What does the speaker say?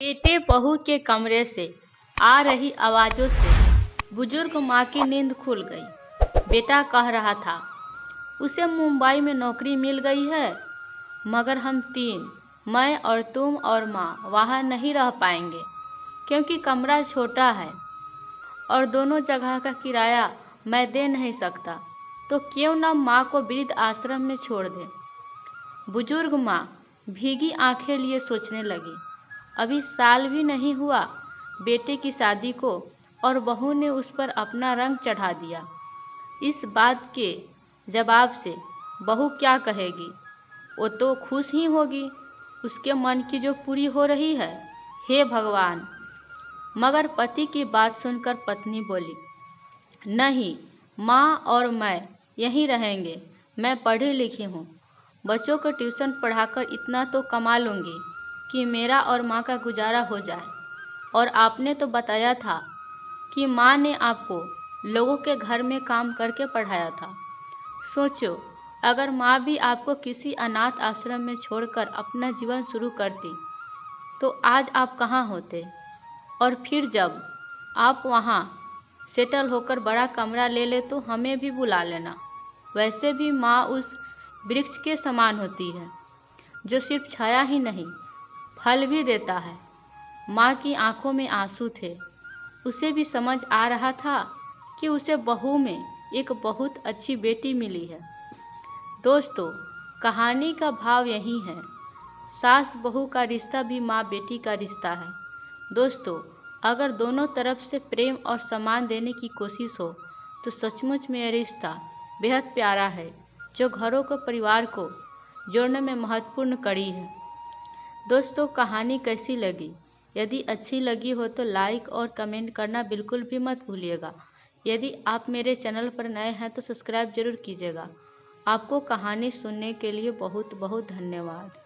बेटे बहू के कमरे से आ रही आवाज़ों से बुजुर्ग माँ की नींद खुल गई। बेटा कह रहा था, उसे मुंबई में नौकरी मिल गई है, मगर हम तीन, मैं और तुम और माँ वहाँ नहीं रह पाएंगे क्योंकि कमरा छोटा है और दोनों जगह का किराया मैं दे नहीं सकता, तो क्यों न माँ को वृद्ध आश्रम में छोड़ दें। बुजुर्ग माँ भीगी आंखें लिए सोचने लगी। अभी साल भी नहीं हुआ बेटे की शादी को और बहू ने उस पर अपना रंग चढ़ा दिया। इस बात के जवाब से बहू क्या कहेगी? वो तो खुश ही होगी, उसके मन की जो पूरी हो रही है। हे भगवान! मगर पति की बात सुनकर पत्नी बोली, नहीं, माँ और मैं यहीं रहेंगे। मैं पढ़ी लिखी हूँ, बच्चों को ट्यूशन पढ़ाकर इतना तो कमा लूँगी कि मेरा और माँ का गुजारा हो जाए। और आपने तो बताया था कि माँ ने आपको लोगों के घर में काम करके पढ़ाया था। सोचो, अगर माँ भी आपको किसी अनाथ आश्रम में छोड़कर अपना जीवन शुरू करती तो आज आप कहाँ होते? और फिर जब आप वहाँ सेटल होकर बड़ा कमरा ले ले तो हमें भी बुला लेना। वैसे भी माँ उस वृक्ष के समान होती है जो सिर्फ छाया ही नहीं, फल भी देता है। माँ की आंखों में आंसू थे। उसे भी समझ आ रहा था कि उसे बहू में एक बहुत अच्छी बेटी मिली है। दोस्तों, कहानी का भाव यही है, सास बहू का रिश्ता भी माँ बेटी का रिश्ता है। दोस्तों, अगर दोनों तरफ से प्रेम और सम्मान देने की कोशिश हो तो सचमुच में यह रिश्ता बेहद प्यारा है, जो घरों को, परिवार को जोड़ने में महत्वपूर्ण कड़ी है। दोस्तों, कहानी कैसी लगी? यदि अच्छी लगी हो तो लाइक और कमेंट करना बिल्कुल भी मत भूलिएगा। यदि आप मेरे चैनल पर नए हैं तो सब्सक्राइब जरूर कीजिएगा। आपको कहानी सुनने के लिए बहुत बहुत धन्यवाद।